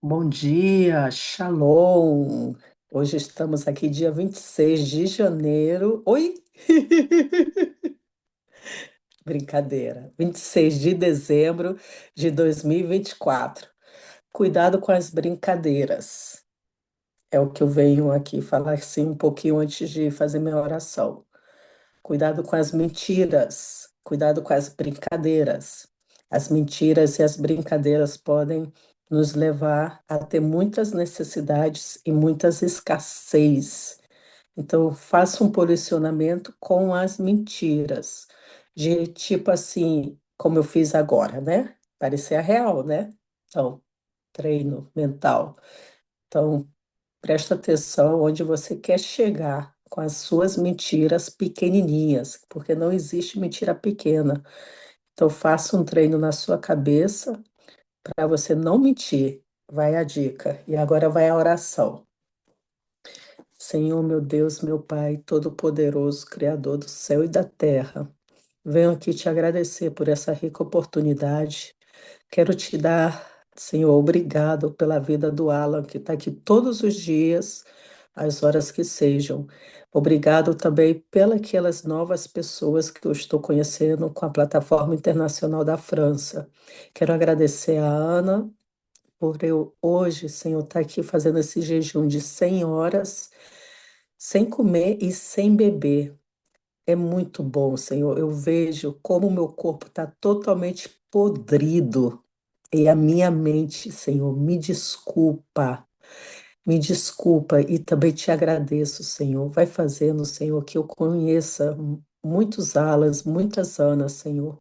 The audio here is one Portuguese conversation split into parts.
Bom dia, Shalom. Hoje estamos aqui, dia 26 de janeiro. Oi! Brincadeira. 26 de dezembro de 2024. Cuidado com as brincadeiras. É o que eu venho aqui falar assim um pouquinho antes de fazer minha oração. Cuidado com as mentiras, cuidado com as brincadeiras. As mentiras e as brincadeiras podem nos levar a ter muitas necessidades e muitas escassez. Então, faça um posicionamento com as mentiras, de tipo assim, como eu fiz agora, né? Parecer real, né? Então, treino mental. Então, presta atenção onde você quer chegar com as suas mentiras pequenininhas, porque não existe mentira pequena. Então, faça um treino na sua cabeça para você não mentir. Vai a dica. E agora vai a oração. Senhor, meu Deus, meu Pai, Todo-Poderoso, Criador do céu e da terra, venho aqui te agradecer por essa rica oportunidade. Quero te dar, Senhor, obrigado pela vida do Alan, que está aqui todos os dias, às horas que sejam. Obrigado também pelas novas pessoas que eu estou conhecendo com a plataforma internacional da França. Quero agradecer a Ana por eu hoje, Senhor, estar aqui fazendo esse jejum de 100 horas, sem comer e sem beber. É muito bom, Senhor. Eu vejo como o meu corpo está totalmente podrido. E a minha mente, Senhor, me desculpa e também te agradeço, Senhor. Vai fazendo, Senhor, que eu conheça muitos Alas, muitas Anas, Senhor.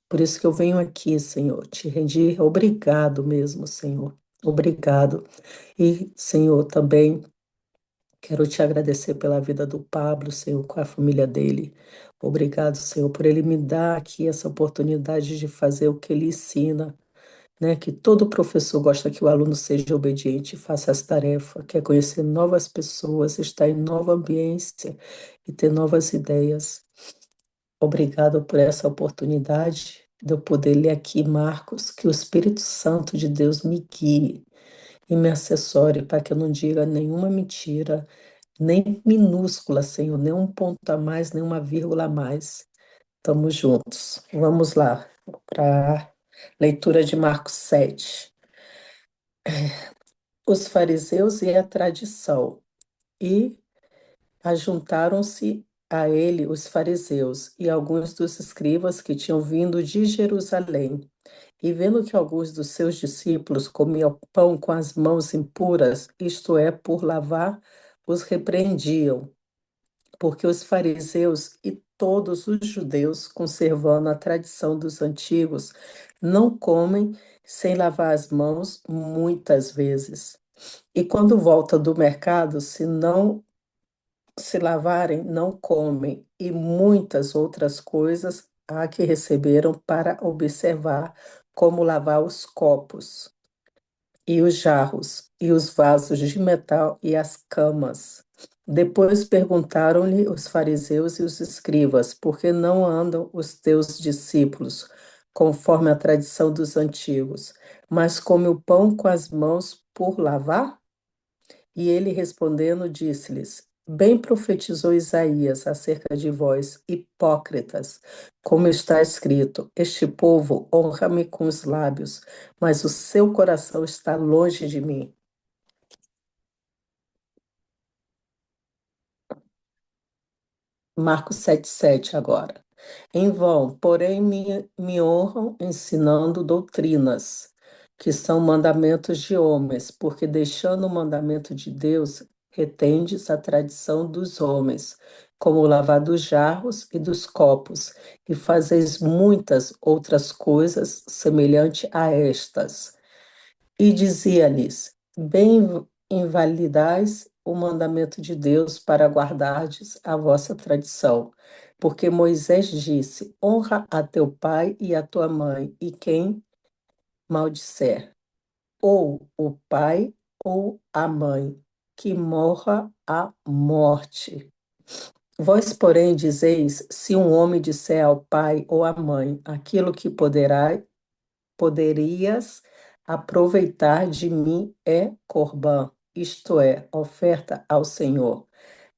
Por isso que eu venho aqui, Senhor, te rendir obrigado mesmo, Senhor. Obrigado. E, Senhor, também quero te agradecer pela vida do Pablo, Senhor, com a família dele. Obrigado, Senhor, por ele me dar aqui essa oportunidade de fazer o que ele ensina, né? Que todo professor gosta que o aluno seja obediente e faça essa tarefa, quer conhecer novas pessoas, estar em nova ambiência e ter novas ideias. Obrigado por essa oportunidade de eu poder ler aqui, Marcos, que o Espírito Santo de Deus me guie e me assessore para que eu não diga nenhuma mentira, nem minúscula, Senhor, nem um ponto a mais, nem uma vírgula a mais. Estamos juntos. Vamos lá para a leitura de Marcos 7. Os fariseus e a tradição. E ajuntaram-se a ele os fariseus e alguns dos escribas que tinham vindo de Jerusalém. E vendo que alguns dos seus discípulos comiam pão com as mãos impuras, isto é, por lavar, os repreendiam, porque os fariseus e todos os judeus, conservando a tradição dos antigos, não comem sem lavar as mãos muitas vezes. E quando voltam do mercado, se não se lavarem, não comem, e muitas outras coisas há que receberam para observar como lavar os copos, e os jarros, e os vasos de metal e as camas. Depois perguntaram-lhe os fariseus e os escribas, por que não andam os teus discípulos, conforme a tradição dos antigos, mas come o pão com as mãos por lavar? E ele respondendo disse-lhes: Bem profetizou Isaías acerca de vós, hipócritas, como está escrito: Este povo honra-me com os lábios, mas o seu coração está longe de mim. Marcos 7,7 agora. Em vão, porém, me honram ensinando doutrinas, que são mandamentos de homens, porque deixando o mandamento de Deus, retendes a tradição dos homens, como o lavar dos jarros e dos copos, e fazeis muitas outras coisas semelhantes a estas. E dizia-lhes: Bem invalidais o mandamento de Deus para guardardes a vossa tradição. Porque Moisés disse: Honra a teu pai e a tua mãe, e quem maldisser, ou o pai ou a mãe, que morra a morte. Vós, porém, dizeis: se um homem disser ao pai ou à mãe aquilo que poderias aproveitar de mim é corbã, isto é, oferta ao Senhor.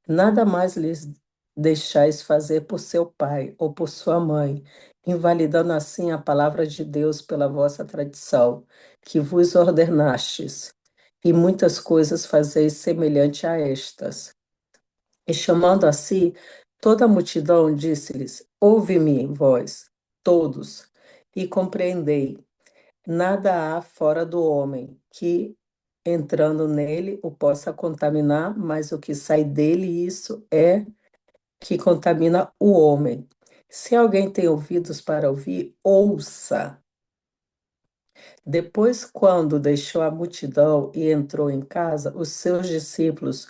Nada mais lhes deixais fazer por seu pai ou por sua mãe, invalidando assim a palavra de Deus pela vossa tradição, que vos ordenastes. E muitas coisas fazeis semelhante a estas. E chamando a si toda a multidão, disse-lhes: Ouve-me, vós, todos, e compreendei. Nada há fora do homem que, entrando nele, o possa contaminar, mas o que sai dele, isso é que contamina o homem. Se alguém tem ouvidos para ouvir, ouça. Depois, quando deixou a multidão e entrou em casa, os seus discípulos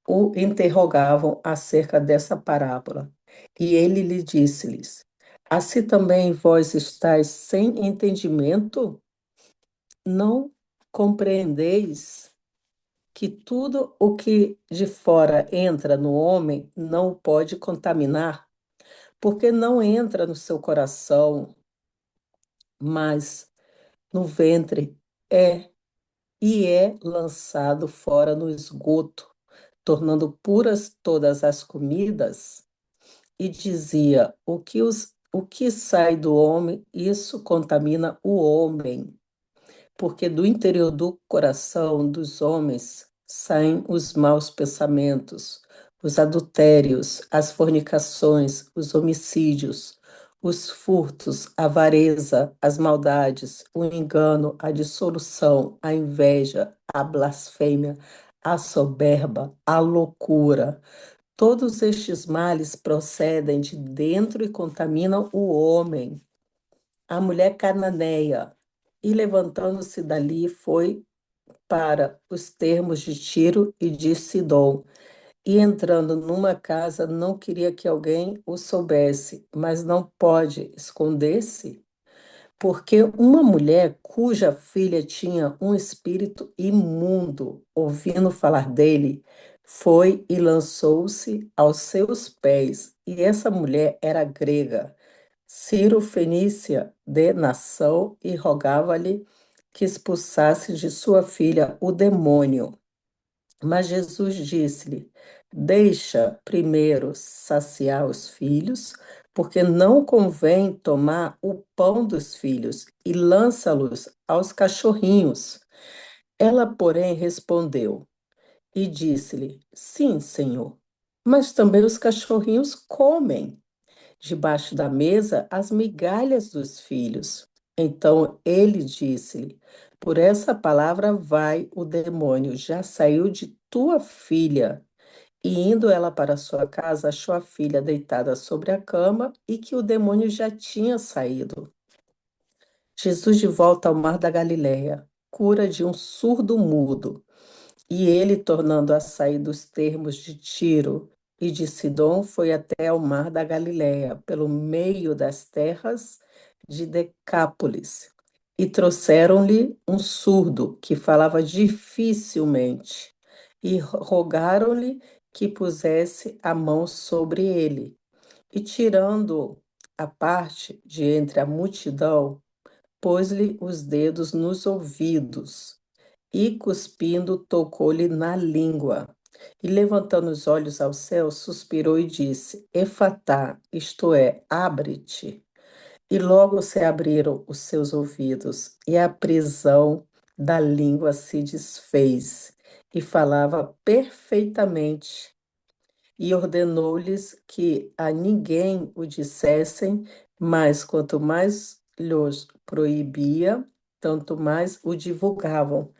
o interrogavam acerca dessa parábola. E ele lhe disse-lhes: Assim também vós estáis sem entendimento? Não compreendeis que tudo o que de fora entra no homem não o pode contaminar, porque não entra no seu coração, mas no ventre é e é lançado fora no esgoto, tornando puras todas as comidas, e dizia: o que sai do homem, isso contamina o homem, porque do interior do coração dos homens saem os maus pensamentos, os adultérios, as fornicações, os homicídios, os furtos, a avareza, as maldades, o engano, a dissolução, a inveja, a blasfêmia, a soberba, a loucura. Todos estes males procedem de dentro e contaminam o homem. A mulher cananeia, e levantando-se dali, foi para os termos de Tiro e de Sidom. E entrando numa casa, não queria que alguém o soubesse, mas não pode esconder-se, porque uma mulher cuja filha tinha um espírito imundo, ouvindo falar dele, foi e lançou-se aos seus pés. E essa mulher era grega, Ciro Fenícia de nação, e rogava-lhe que expulsasse de sua filha o demônio. Mas Jesus disse-lhe: Deixa primeiro saciar os filhos, porque não convém tomar o pão dos filhos e lança-los aos cachorrinhos. Ela, porém, respondeu e disse-lhe: Sim, Senhor, mas também os cachorrinhos comem debaixo da mesa as migalhas dos filhos. Então ele disse-lhe: Por essa palavra vai o demônio, já saiu de tua filha. E indo ela para sua casa, achou a filha deitada sobre a cama e que o demônio já tinha saído. Jesus de volta ao mar da Galileia, cura de um surdo mudo. E ele, tornando a sair dos termos de Tiro e de Sidom, foi até ao mar da Galileia, pelo meio das terras de Decápolis. E trouxeram-lhe um surdo que falava dificilmente, e rogaram-lhe que pusesse a mão sobre ele. E tirando a parte de entre a multidão, pôs-lhe os dedos nos ouvidos e, cuspindo, tocou-lhe na língua. E, levantando os olhos ao céu, suspirou e disse: Efatá, isto é, abre-te. E logo se abriram os seus ouvidos, e a prisão da língua se desfez, e falava perfeitamente. E ordenou-lhes que a ninguém o dissessem, mas quanto mais lhos proibia, tanto mais o divulgavam.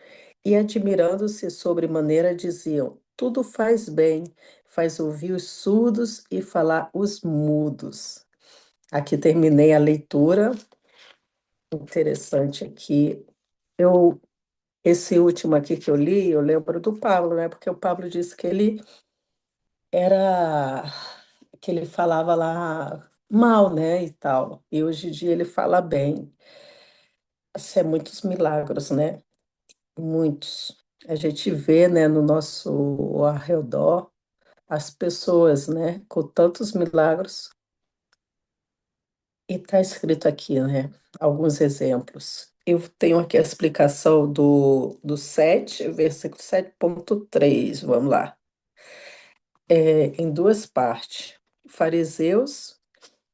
E admirando-se sobremaneira, diziam: Tudo faz bem, faz ouvir os surdos e falar os mudos. Aqui terminei a leitura. Interessante aqui. Eu, esse último aqui que eu li, eu lembro do Pablo, né? Porque o Pablo disse era que ele falava lá mal, né, e tal. E hoje em dia ele fala bem. Isso é muitos milagres, né? Muitos. A gente vê, né, no nosso ao redor as pessoas, né, com tantos milagres. E está escrito aqui, né? Alguns exemplos. Eu tenho aqui a explicação do 7, versículo 7,3. Vamos lá. Em duas partes. Fariseus,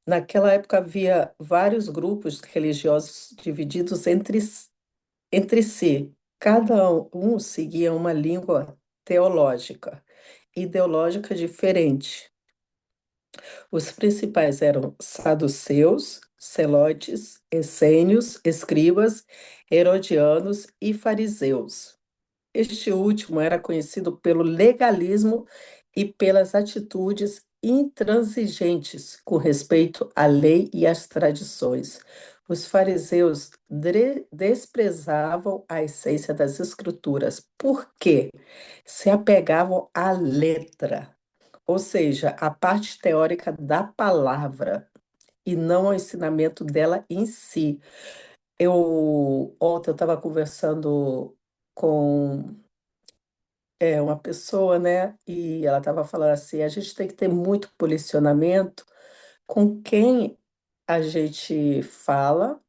naquela época havia vários grupos religiosos divididos entre si. Cada um seguia uma língua teológica, ideológica diferente. Os principais eram saduceus, celotes, essênios, escribas, herodianos e fariseus. Este último era conhecido pelo legalismo e pelas atitudes intransigentes com respeito à lei e às tradições. Os fariseus desprezavam a essência das escrituras, porque se apegavam à letra, ou seja, à parte teórica da palavra, e não ao ensinamento dela em si. Ontem eu estava conversando com uma pessoa, né? E ela estava falando assim, a gente tem que ter muito posicionamento com quem a gente fala.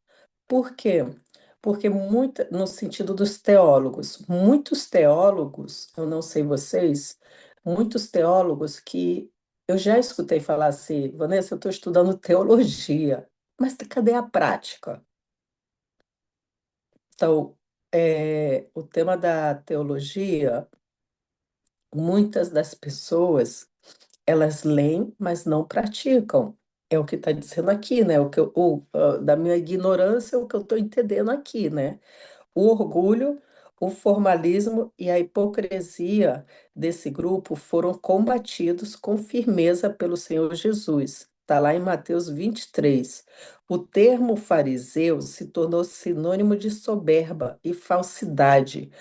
Por quê? Porque no sentido dos teólogos, muitos teólogos, eu não sei vocês, muitos teólogos que eu já escutei falar assim, Vanessa, eu estou estudando teologia, mas cadê a prática? Então, o tema da teologia, muitas das pessoas, elas leem, mas não praticam. É o que está dizendo aqui, né? Da minha ignorância, é o que eu estou entendendo aqui, né? O orgulho, o formalismo e a hipocrisia desse grupo foram combatidos com firmeza pelo Senhor Jesus. Está lá em Mateus 23. O termo fariseu se tornou sinônimo de soberba e falsidade,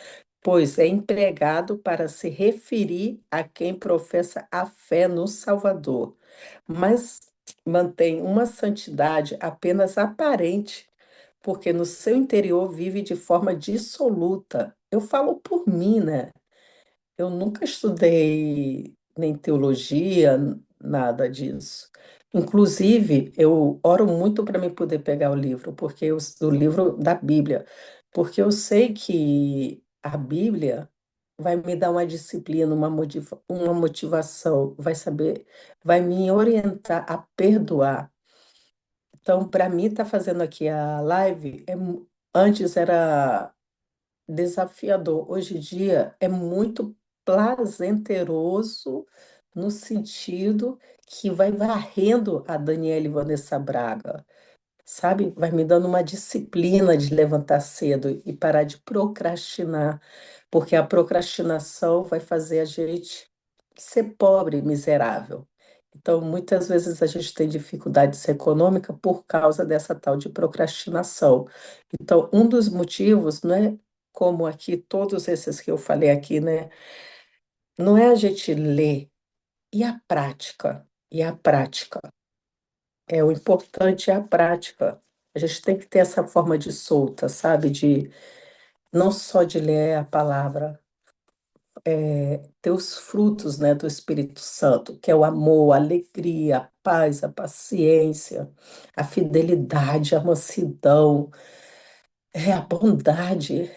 pois é empregado para se referir a quem professa a fé no Salvador, mas mantém uma santidade apenas aparente, porque no seu interior vive de forma dissoluta. Eu falo por mim, né? Eu nunca estudei nem teologia, nada disso. Inclusive, eu oro muito para me poder pegar o livro, o livro da Bíblia, porque eu sei que a Bíblia vai me dar uma disciplina, uma motivação, vai me orientar a perdoar. Então, para mim, estar fazendo aqui a live, antes era desafiador. Hoje em dia é muito prazenteroso no sentido que vai varrendo a Daniela e Vanessa Braga, sabe? Vai me dando uma disciplina de levantar cedo e parar de procrastinar, porque a procrastinação vai fazer a gente ser pobre, miserável. Então, muitas vezes a gente tem dificuldades econômicas por causa dessa tal de procrastinação. Então, um dos motivos, não é como aqui, todos esses que eu falei aqui, né? Não é a gente ler, e a prática? E a prática? O importante é a prática. A gente tem que ter essa forma de solta, sabe? De não só de ler a palavra, ter os frutos, né, do Espírito Santo, que é o amor, a alegria, a paz, a paciência, a fidelidade, a mansidão, a bondade,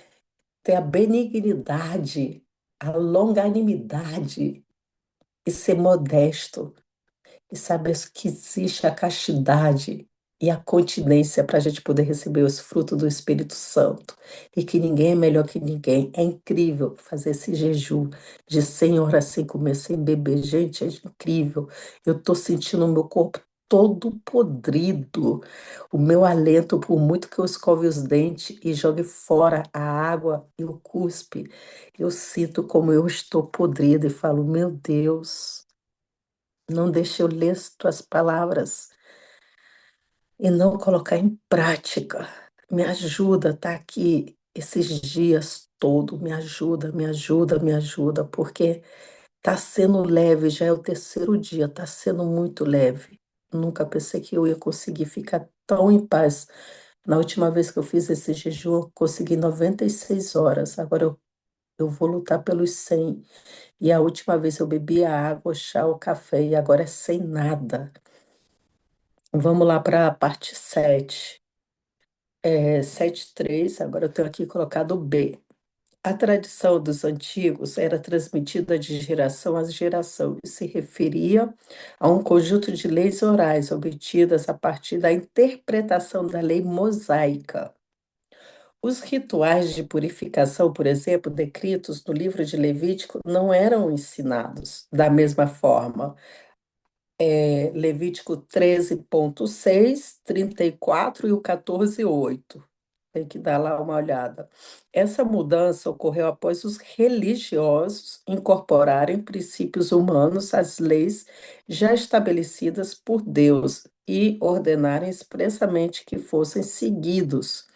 ter a benignidade, a longanimidade e ser modesto. E saber que existe a castidade e a continência para a gente poder receber os frutos do Espírito Santo. E que ninguém é melhor que ninguém. É incrível fazer esse jejum de 100 horas sem comer, sem beber. Gente, é incrível. Eu estou sentindo o meu corpo todo podrido. O meu alento, por muito que eu escove os dentes e jogue fora a água e o cuspe, eu sinto como eu estou podrida e falo, meu Deus. Não deixe eu ler as tuas palavras e não colocar em prática. Me ajuda, tá aqui esses dias todos. Me ajuda, me ajuda, me ajuda, porque tá sendo leve, já é o terceiro dia, tá sendo muito leve. Nunca pensei que eu ia conseguir ficar tão em paz. Na última vez que eu fiz esse jejum, eu consegui 96 horas. Agora eu vou lutar pelos 100. E a última vez eu bebi a água, o chá, o café, e agora é sem nada. Vamos lá para a parte 7. 7.3, agora eu tenho aqui colocado B. A tradição dos antigos era transmitida de geração a geração e se referia a um conjunto de leis orais obtidas a partir da interpretação da lei mosaica. Os rituais de purificação, por exemplo, descritos no livro de Levítico, não eram ensinados da mesma forma. Levítico 13.6, 34 e o 14.8. Tem que dar lá uma olhada. Essa mudança ocorreu após os religiosos incorporarem princípios humanos às leis já estabelecidas por Deus e ordenarem expressamente que fossem seguidos.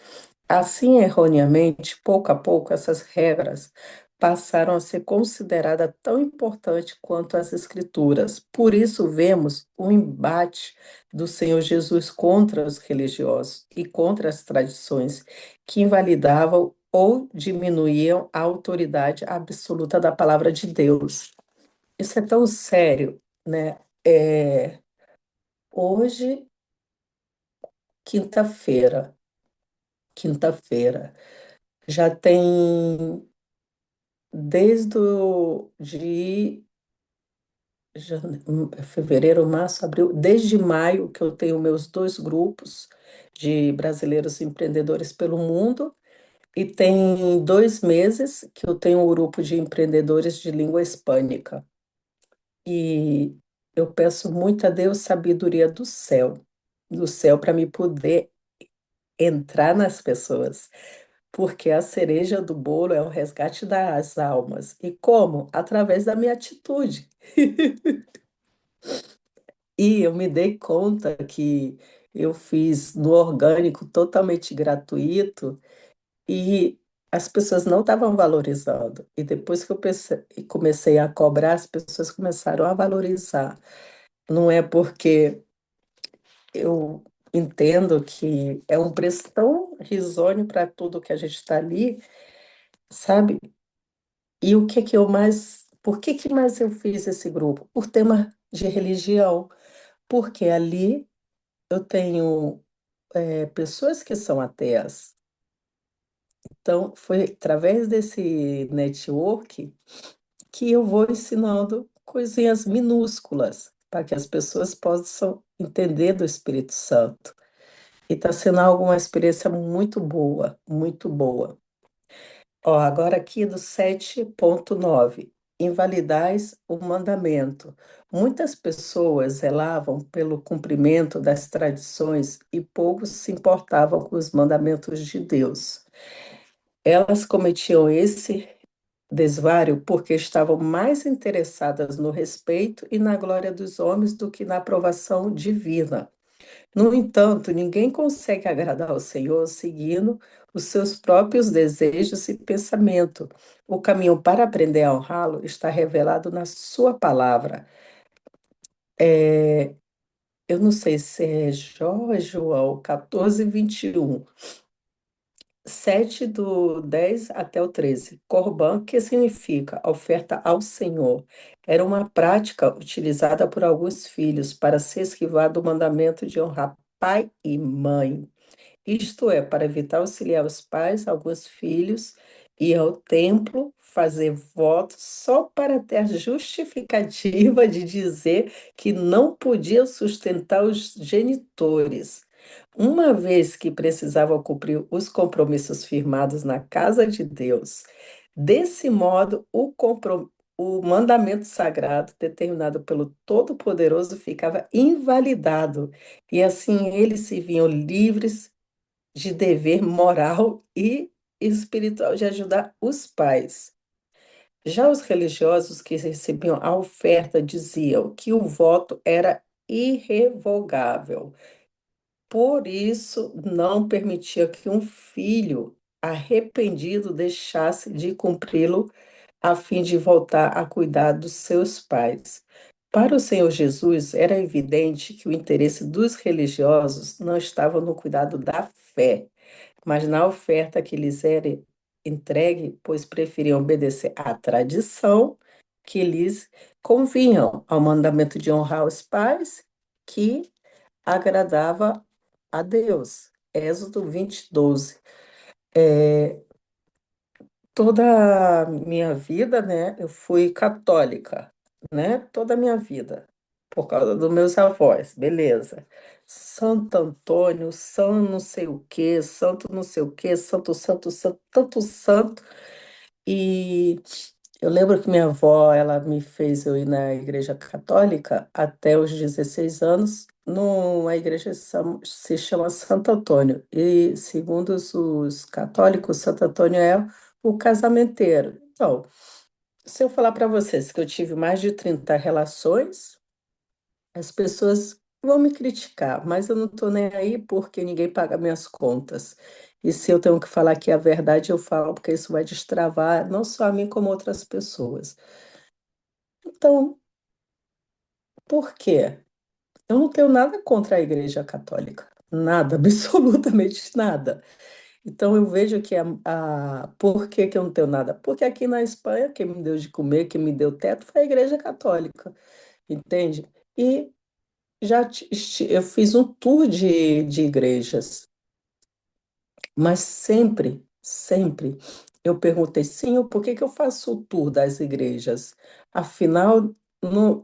Assim, erroneamente, pouco a pouco, essas regras passaram a ser consideradas tão importantes quanto as Escrituras. Por isso, vemos o embate do Senhor Jesus contra os religiosos e contra as tradições que invalidavam ou diminuíam a autoridade absoluta da palavra de Deus. Isso é tão sério, né? Hoje, quinta-feira, quinta-feira, já tem desde fevereiro, março, abril, desde maio que eu tenho meus dois grupos de brasileiros empreendedores pelo mundo, e tem 2 meses que eu tenho um grupo de empreendedores de língua hispânica. E eu peço muito a Deus sabedoria do céu para me poder entrar nas pessoas, porque a cereja do bolo é o resgate das almas. E como? Através da minha atitude. E eu me dei conta que eu fiz no orgânico totalmente gratuito e as pessoas não estavam valorizando. E depois que eu comecei a cobrar, as pessoas começaram a valorizar. Não é porque eu entendo que é um preço tão risonho para tudo que a gente está ali, sabe? E o que que eu mais, por que mais eu fiz esse grupo? Por tema de religião, porque ali eu tenho pessoas que são ateias. Então, foi através desse network que eu vou ensinando coisinhas minúsculas para que as pessoas possam entender do Espírito Santo. E está sendo uma experiência muito boa, muito boa. Ó, agora aqui do 7.9, invalidais o mandamento. Muitas pessoas zelavam pelo cumprimento das tradições e poucos se importavam com os mandamentos de Deus. Elas cometiam esse desvário porque estavam mais interessadas no respeito e na glória dos homens do que na aprovação divina. No entanto, ninguém consegue agradar ao Senhor seguindo os seus próprios desejos e pensamento. O caminho para aprender a honrá-lo está revelado na sua palavra. É, eu não sei se é Jó ou é João 14:21. 7 do 10 até o 13. Corban, que significa oferta ao Senhor, era uma prática utilizada por alguns filhos para se esquivar do mandamento de honrar pai e mãe. Isto é, para evitar auxiliar os pais, alguns filhos iam ao templo fazer votos só para ter a justificativa de dizer que não podiam sustentar os genitores. Uma vez que precisavam cumprir os compromissos firmados na casa de Deus, desse modo, o mandamento sagrado determinado pelo Todo-Poderoso ficava invalidado, e assim eles se viam livres de dever moral e espiritual de ajudar os pais. Já os religiosos que recebiam a oferta diziam que o voto era irrevogável. Por isso, não permitia que um filho arrependido deixasse de cumpri-lo a fim de voltar a cuidar dos seus pais. Para o Senhor Jesus, era evidente que o interesse dos religiosos não estava no cuidado da fé, mas na oferta que lhes era entregue, pois preferiam obedecer à tradição que lhes convinham, ao mandamento de honrar os pais, que agradava a Deus. Êxodo 20:12. É, toda a minha vida, né, eu fui católica, né? Toda a minha vida, por causa dos meus avós, beleza. Santo Antônio, São não sei o quê, Santo não sei o quê, Santo, Santo, Santo, tanto santo. E eu lembro que minha avó, ela me fez eu ir na igreja católica até os 16 anos, numa igreja que se chama Santo Antônio. E, segundo os católicos, Santo Antônio é o casamenteiro. Então, se eu falar para vocês que eu tive mais de 30 relações, as pessoas vão me criticar, mas eu não estou nem aí porque ninguém paga minhas contas. E se eu tenho que falar que é a verdade, eu falo, porque isso vai destravar não só a mim, como outras pessoas. Então, por quê? Eu não tenho nada contra a Igreja Católica. Nada, absolutamente nada. Então, eu vejo que por que que eu não tenho nada? Porque aqui na Espanha, quem me deu de comer, quem me deu teto foi a Igreja Católica, entende? E eu fiz um tour de igrejas, mas sempre, sempre eu perguntei, Senhor, por que que eu faço o tour das igrejas? Afinal,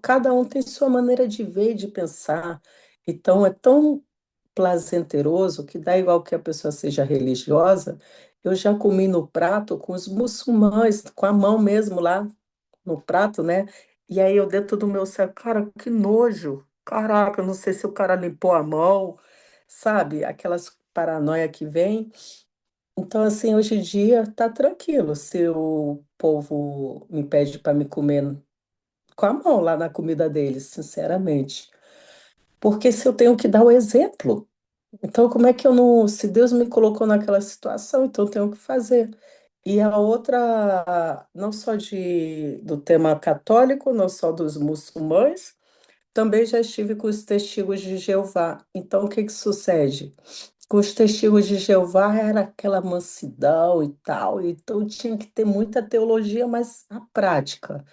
cada um tem sua maneira de ver e de pensar. Então, é tão prazenteroso que dá igual que a pessoa seja religiosa. Eu já comi no prato com os muçulmanos, com a mão mesmo lá no prato, né? E aí eu dentro do meu céu, cara, que nojo. Caraca, eu não sei se o cara limpou a mão, sabe? Aquelas paranoia que vem. Então, assim, hoje em dia tá tranquilo. Se o povo me pede para me comer com a mão lá na comida deles, sinceramente. Porque se eu tenho que dar o exemplo, então como é que eu não. Se Deus me colocou naquela situação, então eu tenho que fazer. E a outra, não só do tema católico, não só dos muçulmanos, também já estive com os testigos de Jeová. Então, o que que sucede? Com os testigos de Jeová era aquela mansidão e tal, então tinha que ter muita teologia, mas a prática.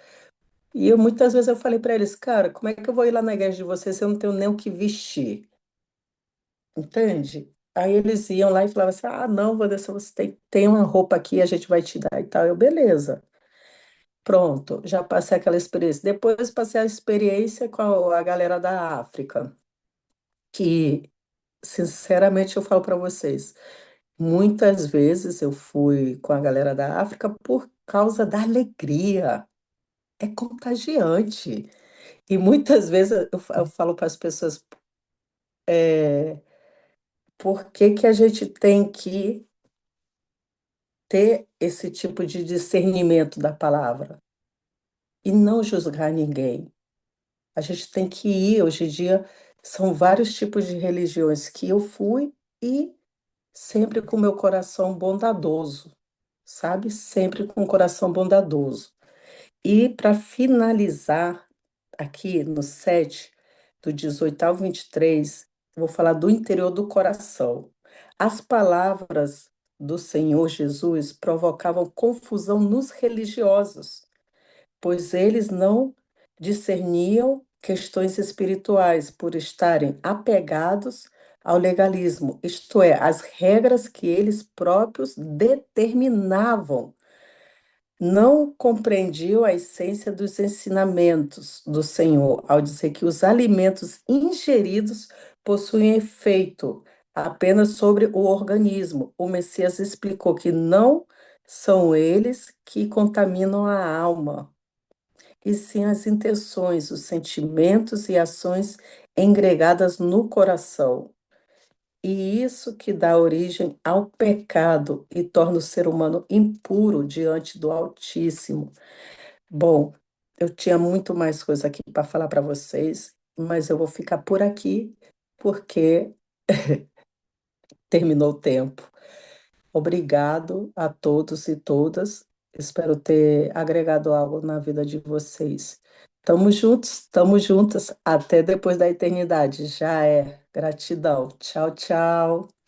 E muitas vezes eu falei para eles, cara, como é que eu vou ir lá na igreja de vocês se eu não tenho nem o que vestir? Entende? Aí eles iam lá e falavam assim: ah, não, Vanessa, você tem uma roupa aqui, a gente vai te dar e tal. Eu, beleza. Pronto, já passei aquela experiência. Depois passei a experiência com a galera da África, que, sinceramente, eu falo para vocês, muitas vezes eu fui com a galera da África por causa da alegria. É contagiante. E muitas vezes eu falo para as pessoas, é, por que que a gente tem que ter esse tipo de discernimento da palavra e não julgar ninguém? A gente tem que ir, hoje em dia, são vários tipos de religiões que eu fui e sempre com meu coração bondadoso, sabe? Sempre com o coração bondadoso. E para finalizar, aqui no 7, do 18 ao 23, vou falar do interior do coração. As palavras do Senhor Jesus provocavam confusão nos religiosos, pois eles não discerniam questões espirituais por estarem apegados ao legalismo, isto é, às regras que eles próprios determinavam. Não compreendiam a essência dos ensinamentos do Senhor ao dizer que os alimentos ingeridos possuem efeito apenas sobre o organismo. O Messias explicou que não são eles que contaminam a alma, e sim as intenções, os sentimentos e ações engregadas no coração. E isso que dá origem ao pecado e torna o ser humano impuro diante do Altíssimo. Bom, eu tinha muito mais coisa aqui para falar para vocês, mas eu vou ficar por aqui porque terminou o tempo. Obrigado a todos e todas. Espero ter agregado algo na vida de vocês. Tamo juntos, tamo juntas. Até depois da eternidade. Já é. Gratidão. Tchau, tchau.